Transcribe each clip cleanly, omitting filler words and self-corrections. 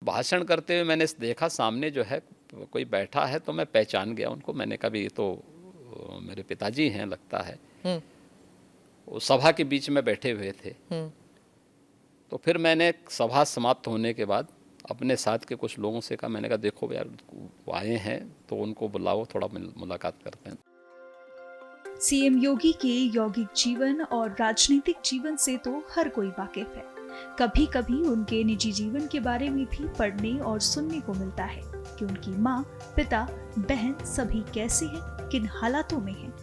भाषण करते हुए मैंने देखा सामने जो है कोई बैठा है, तो मैं पहचान गया उनको। मैंने कहा भी ये तो मेरे पिताजी हैं लगता है। वो सभा के बीच में बैठे हुए थे। तो फिर मैंने सभा समाप्त होने के बाद अपने साथ के कुछ लोगों से कहा, मैंने कहा देखो यार वो आए हैं तो उनको बुलाओ, थोड़ा मुलाकात करते हैं। सीएम योगी के यौगिक जीवन और राजनीतिक जीवन से तो हर कोई वाकिफ है। कभी कभी उनके निजी जीवन के बारे में भी पढ़ने और सुनने को मिलता है कि उनकी माँ, पिता, बहन सभी कैसे हैं, किन हालातों में हैं।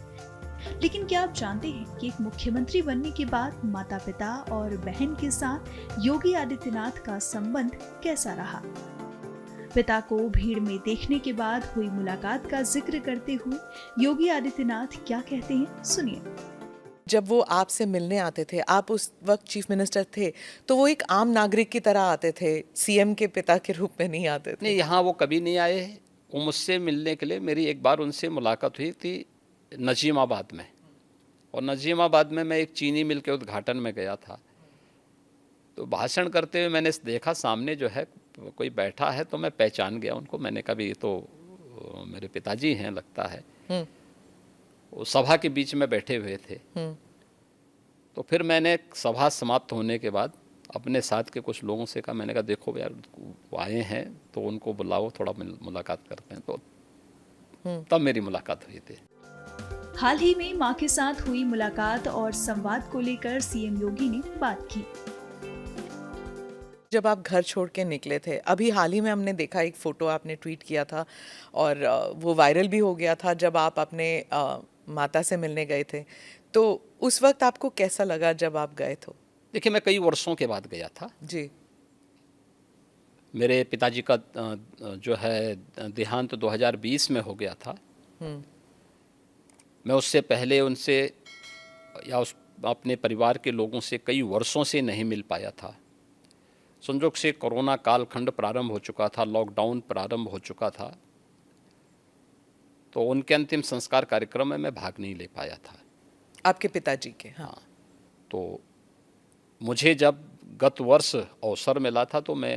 लेकिन क्या आप जानते हैं कि एक मुख्यमंत्री बनने के बाद माता पिता और बहन के साथ योगी आदित्यनाथ का संबंध कैसा रहा? पिता को भीड़ में देखने के बाद हुई मुलाकात का जिक्र करते हुए योगी आदित्यनाथ क्या कहते हैं, सुनिए। जब वो आपसे मिलने आते थे, आप उस वक्त चीफ मिनिस्टर थे, तो वो एक आम नागरिक की तरह आते थे, सीएम के पिता के रूप में नहीं आते थे? नहीं, यहाँ वो कभी नहीं आए। वो मुझसे मिलने के लिए, मेरी एक बार उनसे मुलाकात हुई थी नजीमाबाद में, और नजीमाबाद में मैं एक चीनी मिल के उद्घाटन में गया था। तो भाषण करते हुए मैंने देखा सामने जो है कोई बैठा है, तो मैं पहचान गया उनको। मैंने कहा भी ये तो मेरे पिताजी हैं लगता है। वो सभा के बीच में बैठे हुए थे। तो फिर मैंने सभा समाप्त होने के बाद अपने साथ के कुछ लोगों से कहा, मैंने कहा देखो यार वो आए हैं तो उनको बुलाओ, थोड़ा मुलाकात करते हैं। तो तब मेरी मुलाकात हुई थी। हाल ही में मां के साथ हुई मुलाकात और संवाद को लेकर सीएम योगी ने बात की। जब आप घर छोड़ के निकले थे, अभी हाल ही में हमने देखा एक फोटो आपने ट्वीट किया था और वो वायरल भी हो गया था, जब आप अपने माता से मिलने गए थे, तो उस वक्त आपको कैसा लगा जब आप गए थे? देखिए, मैं कई वर्षों के बाद गया था जी। मेरे पिताजी का जो है देहांत 2020 में हो गया था। मैं उससे पहले उनसे या उस अपने परिवार के लोगों से कई वर्षों से नहीं मिल पाया था। संयोग से कोरोना कालखंड प्रारंभ हो चुका था, लॉकडाउन प्रारंभ हो चुका था, तो उनके अंतिम संस्कार कार्यक्रम में मैं भाग नहीं ले पाया था। आपके पिताजी के? हाँ। तो मुझे जब गत वर्ष अवसर मिला था तो मैं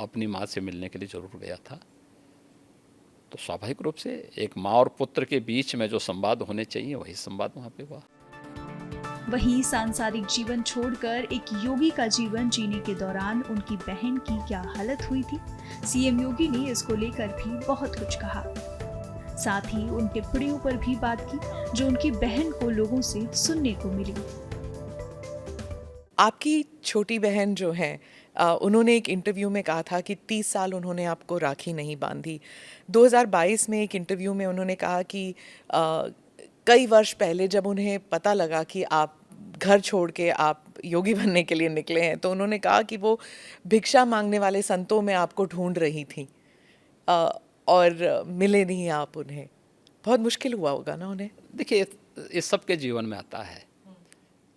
अपनी माँ से मिलने के लिए ज़रूर गया था। तो स्वाभाविक रूप से एक माँ और पुत्र के बीच में जो संवाद होने चाहिए वही संवाद वहाँ पे हुआ। वहीं सांसारिक जीवन छोड़कर एक योगी का जीवन जीने के दौरान उनकी बहन की क्या हालत हुई थी, सीएम योगी ने इसको लेकर भी बहुत कुछ कहा। साथ ही उन टिप्पणियों पर भी बात की जो उनकी बहन को लोगों से सुनने को मिली। आपकी छोटी बहन जो है, उन्होंने एक इंटरव्यू में कहा था कि 30 साल उन्होंने आपको राखी नहीं बांधी। 2022 में एक इंटरव्यू में उन्होंने कहा कि कई वर्ष पहले जब उन्हें पता लगा कि आप घर छोड़ के आप योगी बनने के लिए निकले हैं, तो उन्होंने कहा कि वो भिक्षा मांगने वाले संतों में आपको ढूंढ रही थी और मिले नहीं आप उन्हें। बहुत मुश्किल हुआ होगा ना उन्हें? देखिए, इस सब के जीवन में आता है,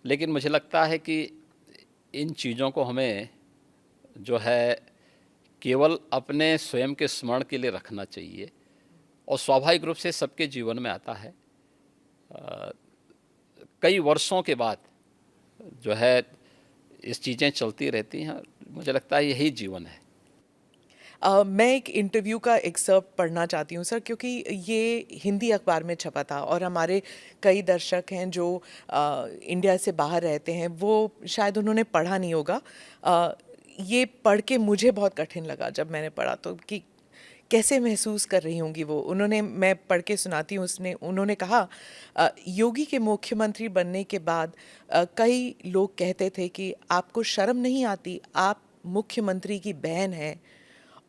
लेकिन मुझे लगता है कि इन चीज़ों को हमें जो है केवल अपने स्वयं के स्मरण के लिए रखना चाहिए, और स्वाभाविक रूप से सबके जीवन में आता है। कई वर्षों के बाद जो है इस चीज़ें चलती रहती हैं। मुझे लगता है यही जीवन है। मैं एक इंटरव्यू का एक्सर्प्ट पढ़ना चाहती हूँ सर, क्योंकि ये हिंदी अखबार में छपा था और हमारे कई दर्शक हैं जो इंडिया से बाहर रहते हैं, वो शायद उन्होंने पढ़ा नहीं होगा। ये पढ़ के मुझे बहुत कठिन लगा जब मैंने पढ़ा, तो कि कैसे महसूस कर रही होंगी वो। मैं पढ़ के सुनाती हूँ। उन्होंने कहा, योगी के मुख्यमंत्री बनने के बाद कई लोग कहते थे कि आपको शर्म नहीं आती, आप मुख्यमंत्री की बहन हैं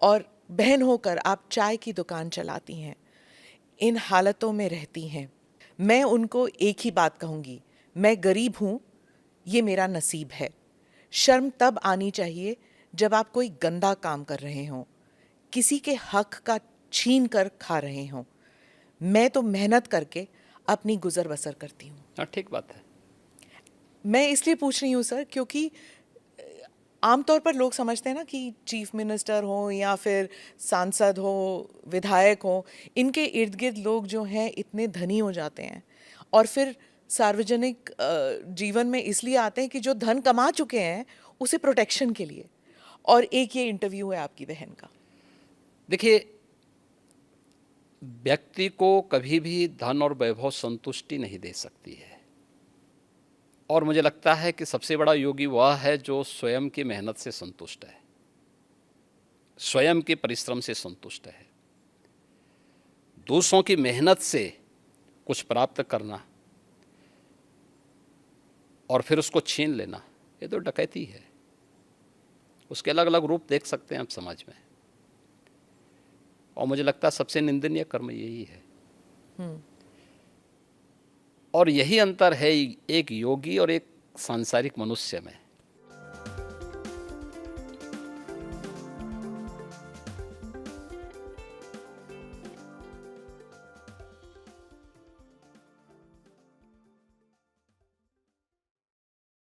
और बहन होकर आप चाय की दुकान चलाती हैं, इन हालतों में रहती हैं। मैं उनको एक ही बात कहूँगी, मैं गरीब हूँ, ये मेरा नसीब है। शर्म तब आनी चाहिए जब आप कोई गंदा काम कर रहे हों, किसी के हक का छीन कर खा रहे हों। मैं तो मेहनत करके अपनी गुजर बसर करती हूँ। हाँ, ठीक बात है। मैं इसलिए पूछ रही हूँ सर, क्योंकि आमतौर पर लोग समझते हैं ना कि चीफ मिनिस्टर हो या फिर सांसद हो, विधायक हो, इनके इर्द गिर्द लोग जो हैं इतने धनी हो जाते हैं और फिर सार्वजनिक जीवन में इसलिए आते हैं कि जो धन कमा चुके हैं उसे प्रोटेक्शन के लिए, और एक ये इंटरव्यू है आपकी बहन का। देखिए, व्यक्ति को कभी भी धन और वैभव संतुष्टि नहीं दे सकती है, और मुझे लगता है कि सबसे बड़ा योगी वह है जो स्वयं की मेहनत से संतुष्ट है, स्वयं के परिश्रम से संतुष्ट है। दूसरों की मेहनत से कुछ प्राप्त करना और फिर उसको छीन लेना, ये तो डकैती है। उसके अलग अलग रूप देख सकते हैं आप समाज में, और मुझे लगता है सबसे निंदनीय कर्म यही है। और यही अंतर है एक योगी और एक सांसारिक मनुष्य में।